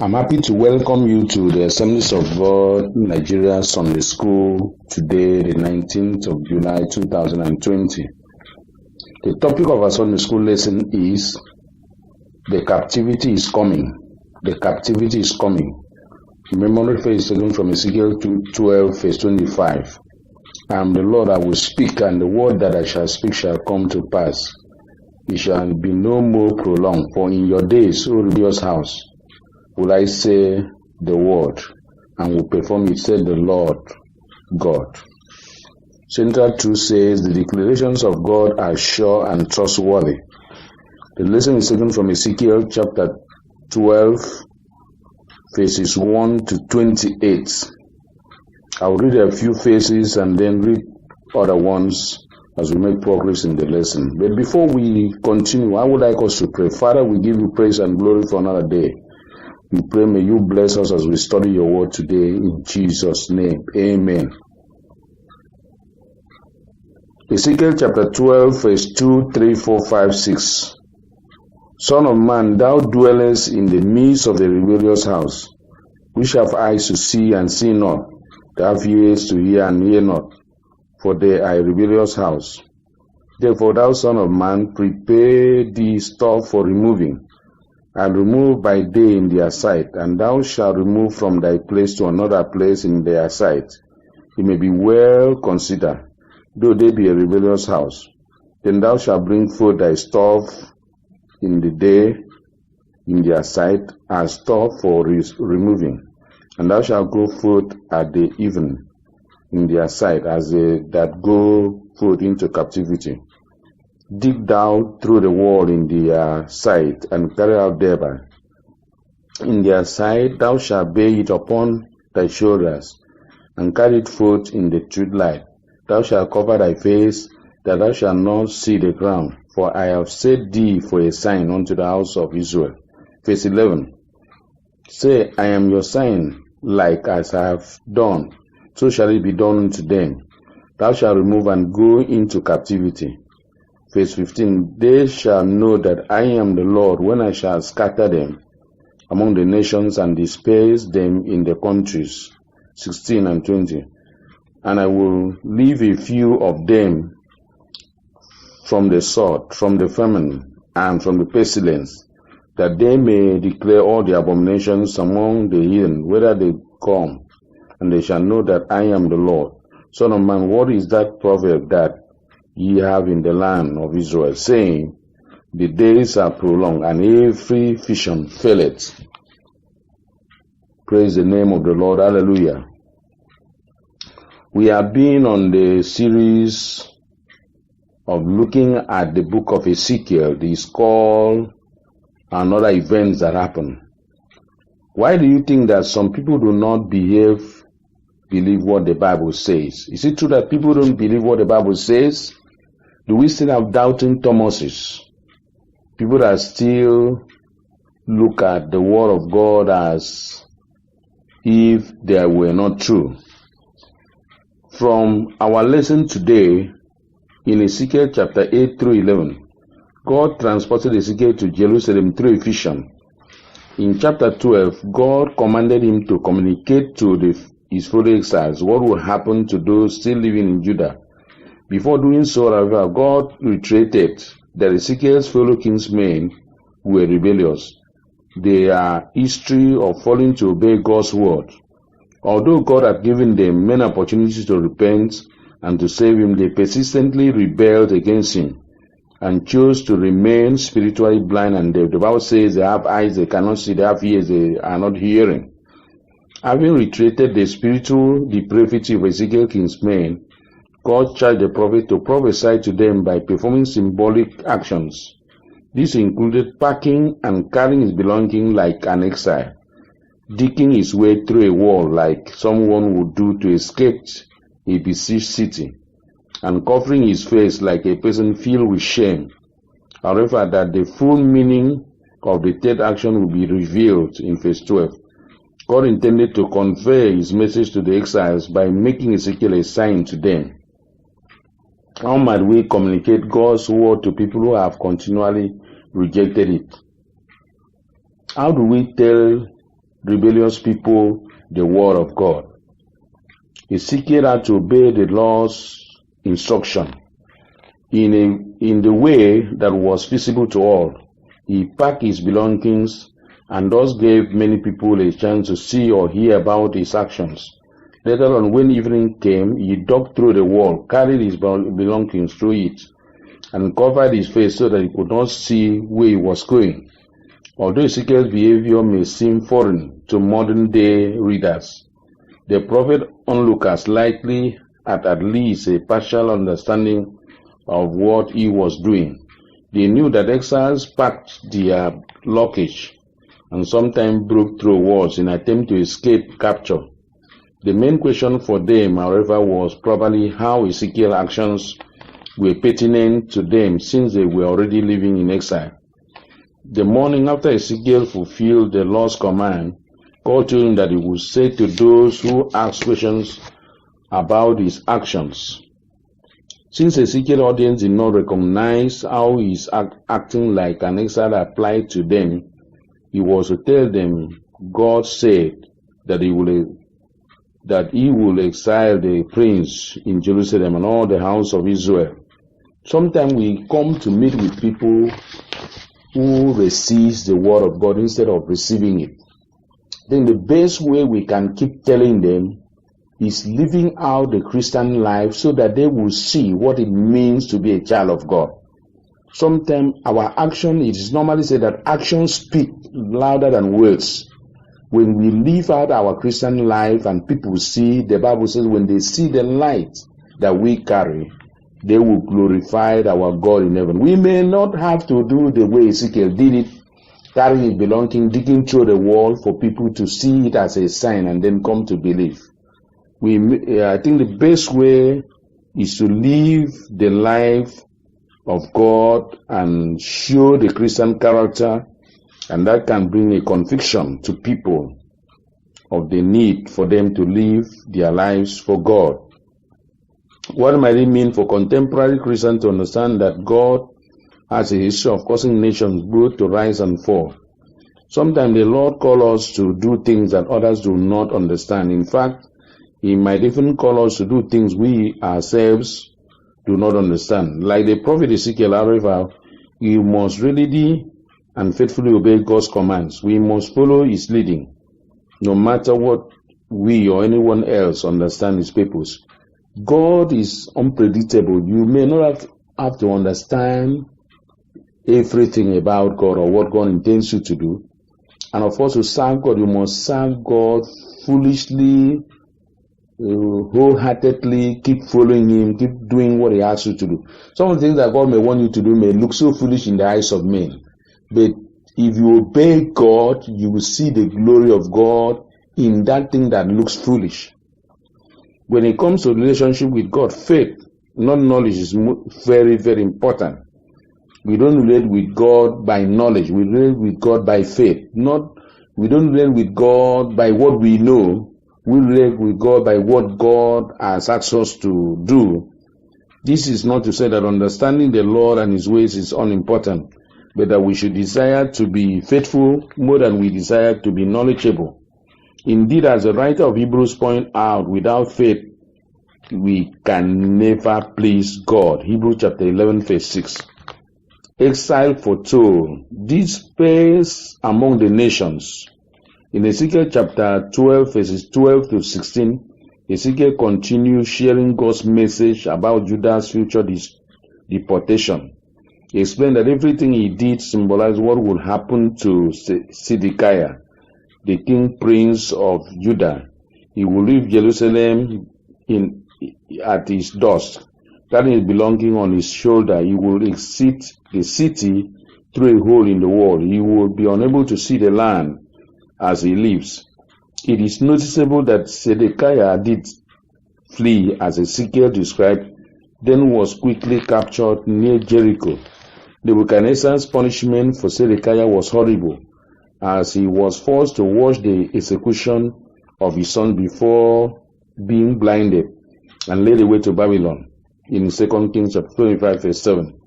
I'm happy to welcome you to the Assemblies of God Nigeria Sunday School today, the 19th of July 2020. The topic of our Sunday School lesson is The Captivity is Coming. The Captivity is Coming. The memory verse is taken from Ezekiel 12, verse 25. I am the Lord, I will speak, and the word that I shall speak shall come to pass. It shall be no more prolonged, for in your days, O rebellious house, will I say the word, and will perform it, said the Lord God. Central truth says the declarations of God are sure and trustworthy. The lesson is taken from Ezekiel chapter 12, verses 1 to 28. I'll read a few verses and then read other ones as we make progress in the lesson. But before we continue, I would like us to pray. Father, we give you praise and glory for another day. We pray, may you bless us as we study your word today in Jesus' name. Amen. Ezekiel chapter 12, verse 2, 3, 4, 5, 6. Son of man, thou dwellest in the midst of the rebellious house, which have eyes to see and see not, that have ears to hear and hear not, for they are a rebellious house. Therefore, thou son of man, prepare thee stuff for removing, and remove by day in their sight, and thou shalt remove from thy place to another place in their sight. It may be well considered, though they be a rebellious house. Then thou shalt bring forth thy stuff in the day in their sight, as stuff for removing, and thou shalt go forth at the even in their sight, as they that go forth into captivity. Dig thou through the wall in their sight, and carry out thereby. In their sight thou shalt bear it upon thy shoulders, and carry it forth in the truth light. Thou shalt cover thy face, that thou shalt not see the ground, for I have set thee for a sign unto the house of Israel. Verse 11. Say, I am your sign, like as I have done, so shall it be done unto them. Thou shalt remove and go into captivity. Verse 15, they shall know that I am the Lord when I shall scatter them among the nations and disperse them in the countries. 16 and 20, and I will leave a few of them from the sword, from the famine, and from the pestilence, that they may declare all the abominations among the heathen, whether they come, and they shall know that I am the Lord. Son of man, what is that proverb that ye have in the land of Israel, saying, the days are prolonged, and every vision faileth? Praise the name of the Lord. Hallelujah. We have been on the series of looking at the book of Ezekiel. This is called and other events that happen. Why do you think that some people do not believe what the Bible says? Is it true that people don't believe what the Bible says? Do we still have doubting Thomases? People that still look at the word of God as if they were not true. From our lesson today, in Ezekiel chapter 8 through 11, God transported Ezekiel to Jerusalem through a vision. In chapter 12, God commanded him to communicate to his fellow exiles what would happen to those still living in Judah. Before doing so, however, God reiterated that Ezekiel's fellow kinsmen were rebellious. Their history of failing to obey God's word. Although God had given them many opportunities to repent and to save him, they persistently rebelled against him and chose to remain spiritually blind and deaf. The Bible says they have eyes they cannot see, they have ears they are not hearing. Having reiterated the spiritual depravity of Ezekiel's kinsmen, God charged the prophet to prophesy to them by performing symbolic actions. This included packing and carrying his belongings like an exile, digging his way through a wall like someone would do to escape a besieged city, and covering his face like a person filled with shame. However, that the full meaning of the third action will be revealed in verse 12. God intended to convey his message to the exiles by making Ezekiel a sign to them. How might we communicate God's word to people who have continually rejected it? How do we tell rebellious people the word of God. Ezekiel had to obey the Lord's instruction in the way that was feasible to all. He packed his belongings and thus gave many people a chance to see or hear about his actions. Later on, when evening came, he dug through the wall, carried his belongings through it, and covered his face so that he could not see where he was going. Although Ezekiel's behavior may seem foreign to modern-day readers, the prophet onlookers likely had at least a partial understanding of what he was doing. They knew that exiles packed their luggage and sometimes broke through walls in an attempt to escape capture. The main question for them, however, was probably how Ezekiel's actions were pertinent to them since they were already living in exile. The morning after Ezekiel fulfilled the Lord's command, God told him that he would say to those who asked questions about his actions. Since Ezekiel's audience did not recognize how his acting like an exile applied to them, he was to tell them God said that he will exile the prince in Jerusalem and all the house of Israel. Sometimes we come to meet with people who resist the word of God instead of receiving it. Then the best way we can keep telling them is living out the Christian life so that they will see what it means to be a child of God. Sometimes our action, it is normally said that actions speak louder than words. When we live out our Christian life and people see, the Bible says when they see the light that we carry, they will glorify our God in heaven. We may not have to do the way Ezekiel did it, carrying his belonging, digging through the wall for people to see it as a sign and then come to believe. I think the best way is to live the life of God and show the Christian character, and that can bring a conviction to people of the need for them to live their lives for God. What might it mean for contemporary Christians to understand that God has a history of causing nations both to rise and fall? Sometimes the Lord calls us to do things that others do not understand. In fact, He might even call us to do things we ourselves do not understand. Like the prophet Ezekiel, however, we must readily and faithfully obey God's commands. We must follow His leading, no matter what we or anyone else understand His purpose. God is unpredictable. You may not have to understand everything about God or what God intends you to do. And of course, to serve God, you must serve God foolishly, wholeheartedly, keep following Him, keep doing what He asks you to do. Some of the things that God may want you to do may look so foolish in the eyes of men. But if you obey God, you will see the glory of God in that thing that looks foolish. When it comes to relationship with God, faith, not knowledge, is very, very important. We don't relate with God by knowledge. We relate with God by faith. We don't relate with God by what we know. We relate with God by what God has asked us to do. This is not to say that understanding the Lord and His ways is unimportant, but that we should desire to be faithful more than we desire to be knowledgeable. Indeed, as the writer of Hebrews points out, without faith, we can never please God. Hebrews chapter 11, verse 6. Exile foretold, dispersed among the nations. In Ezekiel chapter 12, verses 12 to 16, Ezekiel continues sharing God's message about Judah's future deportation. He explained that everything he did symbolized what would happen to Zedekiah, the king prince of Judah. He will leave Jerusalem at his dusk, carrying his belonging on his shoulder. He will exit the city through a hole in the wall. He will be unable to see the land as he leaves. It is noticeable that Zedekiah did flee, as Ezekiel described, then was quickly captured near Jericho. Nebuchadnezzar's punishment for Zedekiah was horrible, as he was forced to watch the execution of his son before being blinded and led away to Babylon. In 2 Kings chapter 25, verse 7.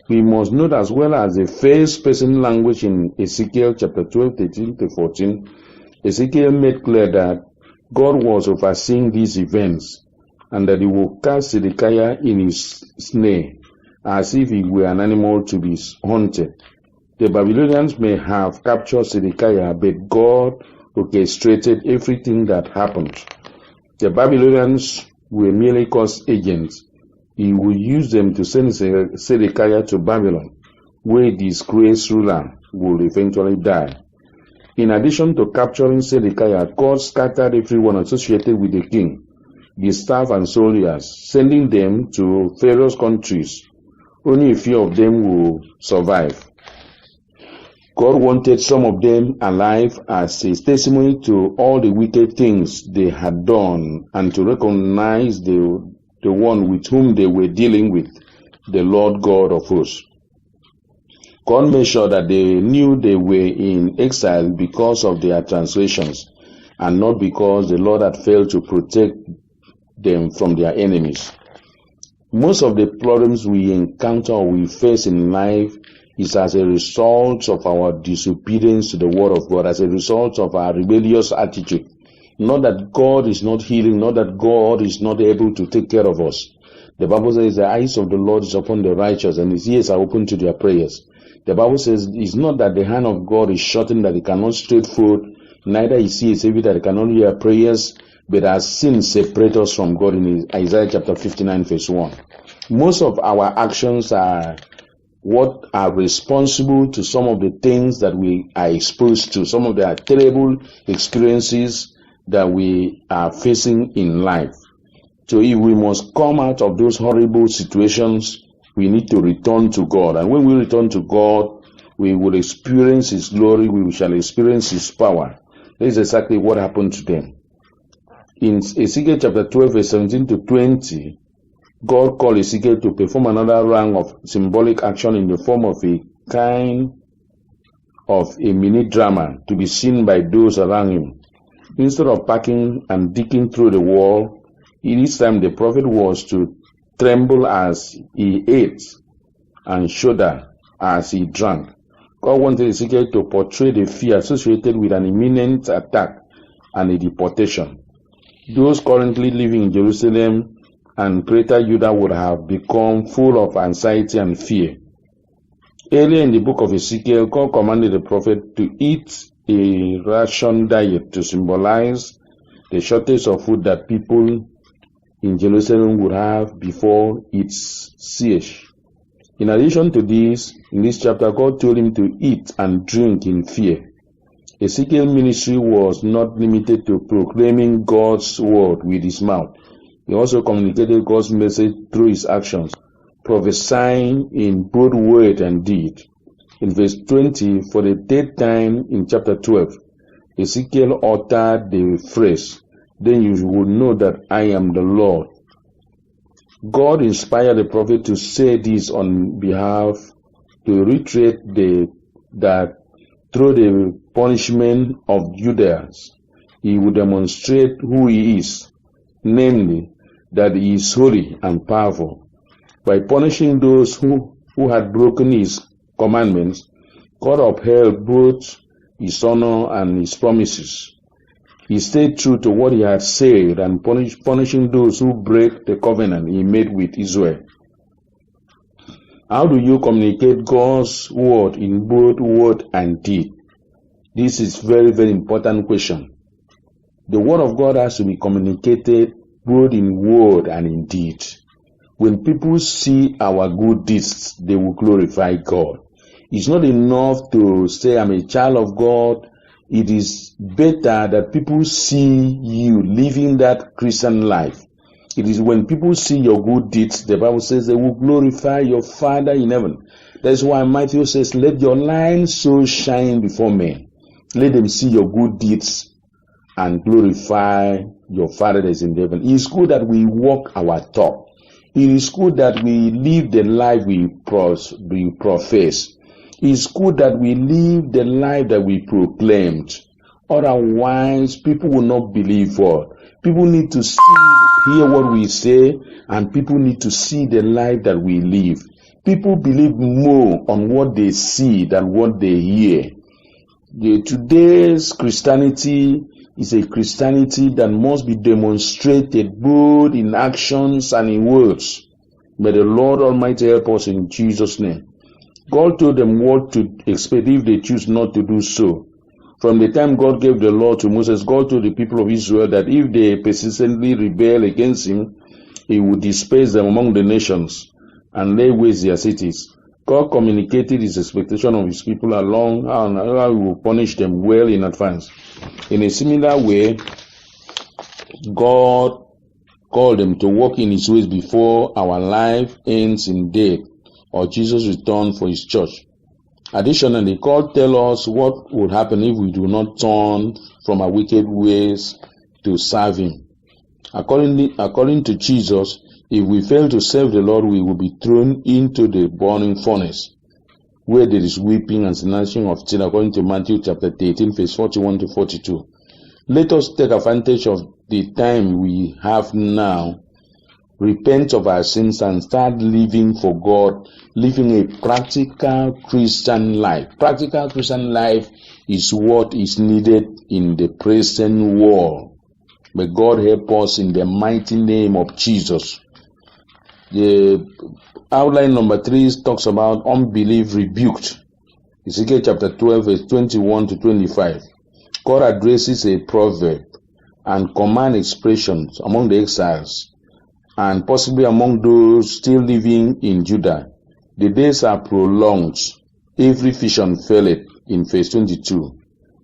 We must note as well as the first person language in Ezekiel chapter 12, 13 to 14, Ezekiel made clear that God was overseeing these events and that he will cast Zedekiah in his snare as if he were an animal to be hunted. The Babylonians may have captured Zedekiah, but God orchestrated everything that happened. The Babylonians were merely cost agents. He will use them to send Zedekiah to Babylon, where the disgraced ruler will eventually die. In addition to capturing Zedekiah, God scattered everyone associated with the king, the staff and soldiers, sending them to various countries. Only a few of them will survive. God wanted some of them alive as a testimony to all the wicked things they had done and to recognize the one with whom they were dealing with, the Lord God of hosts. God made sure that they knew they were in exile because of their transgressions and not because the Lord had failed to protect them from their enemies. Most of the problems we encounter or we face in life is as a result of our disobedience to the word of God, as a result of our rebellious attitude. Not that God is not healing, not that God is not able to take care of us. The Bible says the eyes of the Lord is upon the righteous and his ears are open to their prayers. The Bible says it's not that the hand of God is shortened that he cannot stretch forth, neither is he a savior that he cannot hear prayers, but as sin separates us from God in Isaiah chapter 59 verse 1. Most of our actions are what are responsible to some of the things that we are exposed to, some of the terrible experiences that we are facing in life. So if we must come out of those horrible situations, we need to return to God. And when we return to God, we will experience his glory, we shall experience his power. That is exactly what happened to them. In Ezekiel chapter 12 verse 17 to 20, God called Ezekiel to perform another round of symbolic action in the form of a kind of a mini drama to be seen by those around him. Instead of packing and digging through the wall, each time the prophet was to tremble as he ate and shudder as he drank. God wanted Ezekiel to portray the fear associated with an imminent attack and a deportation. Those currently living in Jerusalem and Greater Judah would have become full of anxiety and fear. Earlier in the book of Ezekiel, God commanded the prophet to eat a ration diet to symbolize the shortage of food that people in Jerusalem would have before its siege. In addition to this, in this chapter, God told him to eat and drink in fear. Ezekiel's ministry was not limited to proclaiming God's word with his mouth. He also communicated God's message through his actions, prophesying in both word and deed. In verse 20, for the third time in chapter 12, Ezekiel uttered the phrase, "Then you will know that I am the Lord." God inspired the prophet to say this on behalf, to reiterate that through the punishment of Judas, he would demonstrate who he is, namely, that he is holy and powerful. By punishing those who had broken his commandments, God upheld both his honor and his promises. He stayed true to what he had said and punishing those who break the covenant he made with Israel. How do you communicate God's word in both word and deed? This is very, very important question. The word of God has to be communicated both in word and in deed. When people see our good deeds, they will glorify God. It's not enough to say I'm a child of God. It is better that people see you living that Christian life. It is when people see your good deeds, the Bible says they will glorify your Father in heaven. That's why Matthew says, let your light so shine before men. Let them see your good deeds and glorify your Father that is in heaven. It is good that we walk our talk. It is good that we live the life we profess. It is good that we live the life that we proclaimed. Otherwise, people will not believe God. People need to hear what we say, and people need to see the life that we live. People believe more on what they see than what they hear. Today's Christianity is a Christianity that must be demonstrated both in actions and in words. May the Lord Almighty help us in Jesus' name. God told them what to expect if they choose not to do so. From the time God gave the law to Moses, God told the people of Israel that if they persistently rebel against him, he would disperse them among the nations and lay waste their cities. God communicated his expectation of his people along how he will punish them well in advance. In a similar way, God called them to walk in his ways before our life ends in death or Jesus returned for his church. Additionally, God tells us what would happen if we do not turn from our wicked ways to serve him. According to Jesus, if we fail to serve the Lord, we will be thrown into the burning furnace, where there is weeping and gnashing of teeth, according to Matthew chapter 13, verse 41 to 42. Let us take advantage of the time we have now, repent of our sins, and start living for God, living a practical Christian life. Practical Christian life is what is needed in the present world. May God help us in the mighty name of Jesus. The outline number 3 talks about unbelief rebuked. Ezekiel chapter 12, verse 21 to 25. God addresses a proverb and command expressions among the exiles and possibly among those still living in Judah. The days are prolonged. Every vision faileth in verse 22.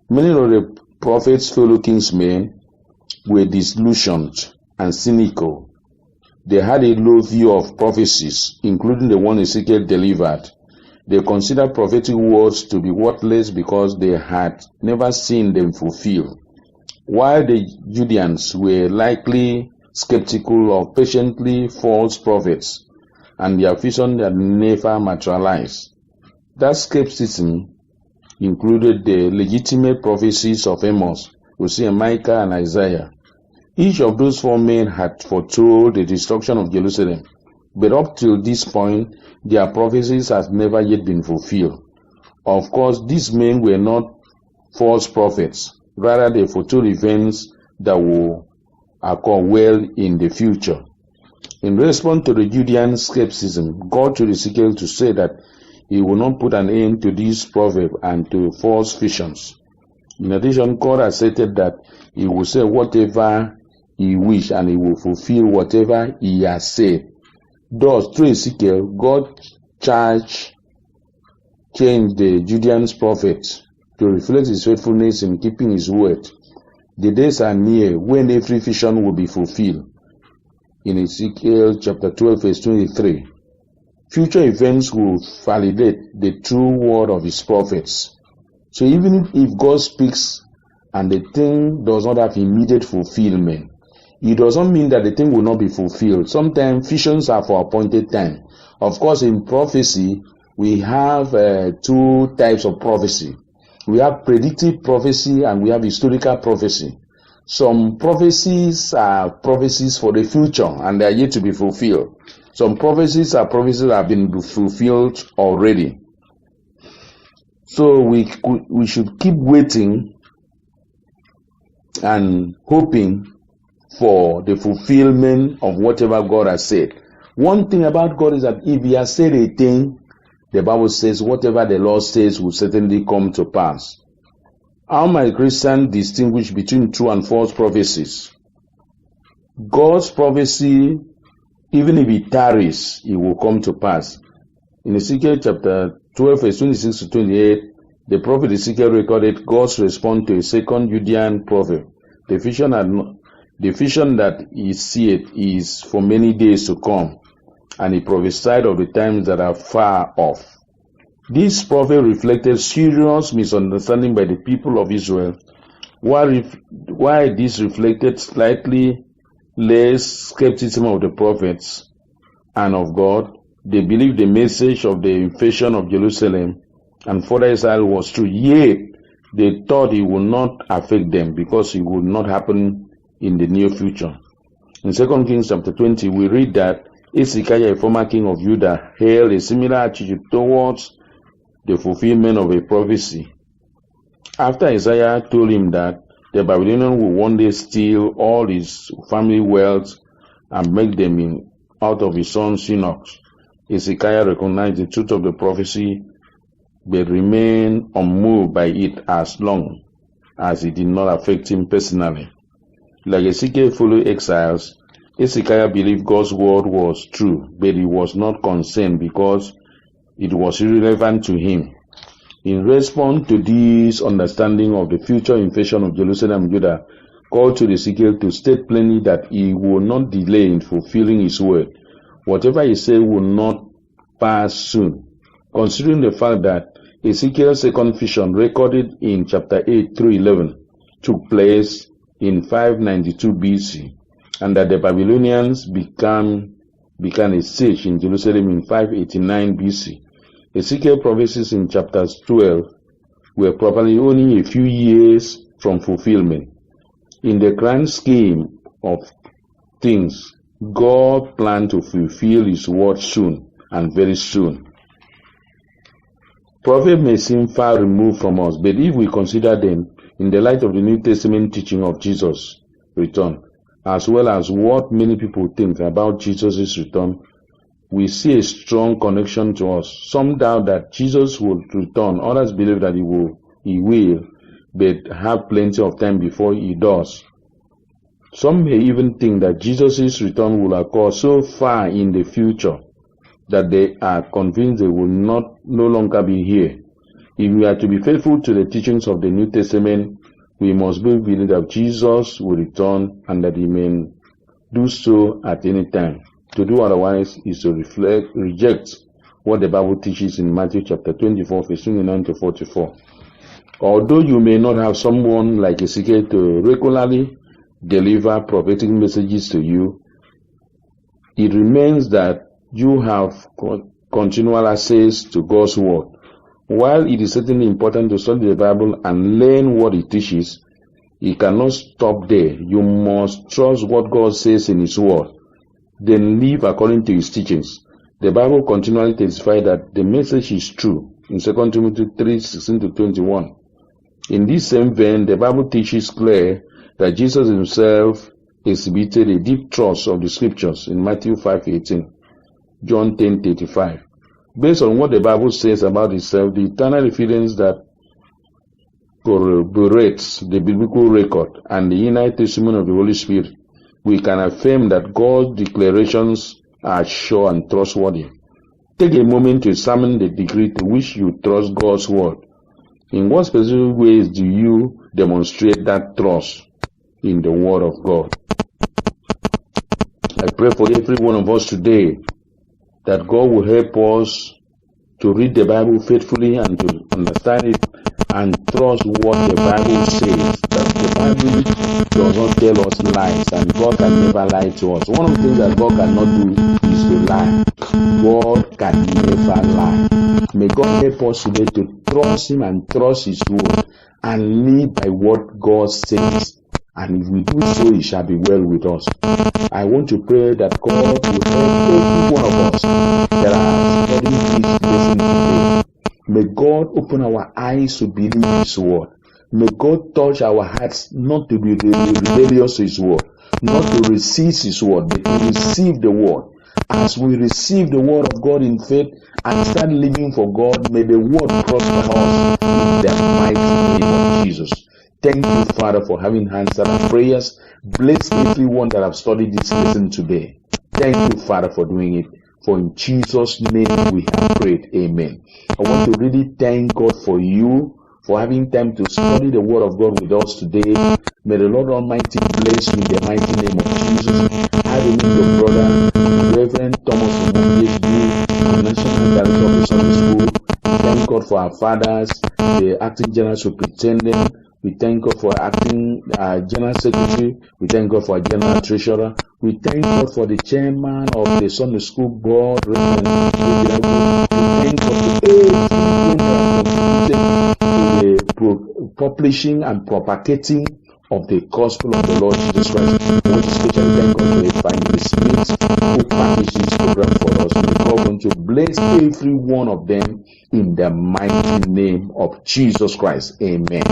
Many of the prophet's fellow kinsmen were disillusioned and cynical. They had a low view of prophecies, including the one Ezekiel delivered. They considered prophetic words to be worthless because they had never seen them fulfilled. While the Judeans were likely skeptical of patiently false prophets and their vision that never materialized. That skepticism included the legitimate prophecies of Amos, Hosea, Micah, and Isaiah. Each of those 4 men had foretold the destruction of Jerusalem, but up till this point, their prophecies have never yet been fulfilled. Of course, these men were not false prophets. Rather, they foretold events that will occur well in the future. In response to the Judean skepticism, God told Ezekiel to say that he will not put an end to this proverb and to false visions. In addition, God asserted that he will say whatever he wished and he will fulfill whatever he has said. Thus, through Ezekiel, God changed the Judean prophets to reflect his faithfulness in keeping his word. The days are near when every vision will be fulfilled. In Ezekiel chapter 12, verse 23, future events will validate the true word of his prophets. So even if God speaks and the thing does not have immediate fulfillment, it doesn't mean that the thing will not be fulfilled. Sometimes visions are for appointed time. Of course, in prophecy, we have 2 types of prophecy. We have predictive prophecy and we have historical prophecy. Some prophecies are prophecies for the future and they are yet to be fulfilled. Some prophecies are prophecies that have been fulfilled already. So we should keep waiting and hoping for the fulfillment of whatever God has said. One thing about God is that if he has said a thing, the Bible says whatever the Lord says will certainly come to pass. How might Christians distinguish between true and false prophecies? God's prophecy, even if it tarries, it will come to pass. In Ezekiel chapter 12, verse 26 to 28, the prophet Ezekiel recorded God's response to a second Judean prophet. The vision that he seeth is for many days to come, and he prophesied of the times that are far off. This prophet reflected serious misunderstanding by the people of Israel, while this reflected slightly less skepticism of the prophets and of God. They believed the message of the invasion of Jerusalem and further exile was true, yet they thought it would not affect them because it would not happen in the near future. In 2 Kings chapter 20, we read that Hezekiah, a former king of Judah, held a similar attitude towards the fulfillment of a prophecy. After Isaiah told him that the Babylonians will one day steal all his family wealth and make them out of his son Shinnok, Hezekiah recognized the truth of the prophecy but remained unmoved by it as long as it did not affect him personally. Like Ezekiel fellow exiles, Hezekiah believed God's word was true, but he was not concerned because it was irrelevant to him. In response to this understanding of the future invasion of Jerusalem and Judah, called to Ezekiel to state plainly that he will not delay in fulfilling his word. Whatever he said will not pass soon. Considering the fact that Ezekiel's second vision, recorded in chapter 8 through 11, took place in 592 BC, and that the Babylonians began a siege in Jerusalem in 589 BC. Ezekiel prophecies in chapters 12 were probably only a few years from fulfillment. In the grand scheme of things, God planned to fulfill his word soon, and very soon. Prophets may seem far removed from us, but if we consider them in the light of the New Testament teaching of Jesus' return, as well as what many people think about Jesus' return, we see a strong connection to us. Some doubt that Jesus will return. Others believe that he will, but have plenty of time before he does. Some may even think that Jesus' return will occur so far in the future that they are convinced they will no longer be here. If we are to be faithful to the teachings of the New Testament, we must believe that Jesus will return and that he may do so at any time. To do otherwise is to reject what the Bible teaches in Matthew chapter 24, verse 29 to 44. Although you may not have someone like Ezekiel to regularly deliver prophetic messages to you, it remains that you have continual access to God's word. While it is certainly important to study the Bible and learn what it teaches, it cannot stop there. You must trust what God says in his word, then live according to his teachings. The Bible continually testifies that the message is true in 2 Timothy 3:16 to 21. In this same vein, the Bible teaches clear that Jesus himself exhibited a deep trust of the scriptures in Matthew 5:18, John 10:35. Based on what the Bible says about itself, the eternal evidence that corroborates the biblical record and the inner testimony of the Holy Spirit, we can affirm that God's declarations are sure and trustworthy. Take a moment to examine the degree to which you trust God's word. In what specific ways do you demonstrate that trust in the word of God? I pray for every one of us today that God will help us to read the Bible faithfully and to understand it and trust what the Bible says. That the Bible does not tell us lies, and God can never lie to us. One of the things that God cannot do is to lie. God can never lie. May God help us today to trust him and trust his word and live by what God says. And if we do so, it shall be well with us. I want to pray that God will help every one of us that are studying this lesson today. May God open our eyes to believe his word. May God touch our hearts not to be rebellious to his word, not to resist his word, but to receive the word. As we receive the word of God in faith and start living for God, may the word prosper us in the mighty name of Jesus. Thank you, Father, for having answered our prayers. Bless everyone that have studied this lesson today. Thank you, Father, for doing it. For in Jesus' name we have prayed. Amen. I want to really thank God for you for having time to study the word of God with us today. May the Lord Almighty bless you in the mighty name of Jesus. I believe your brother, Reverend Thomas Omobiesbu, National Director of the Sunday School. We thank God for our fathers, the acting general superintendent. We thank God for acting general secretary. We thank God for our general treasurer. We thank God for the chairman of the Sunday School board. We thank God for everyone that contributed to the publishing and propagating of the gospel of the Lord Jesus Christ. I want to especially thank God for Evangelist Smith who packaged this program for us. May God want to bless every one of them in the mighty name of Jesus Christ. Amen.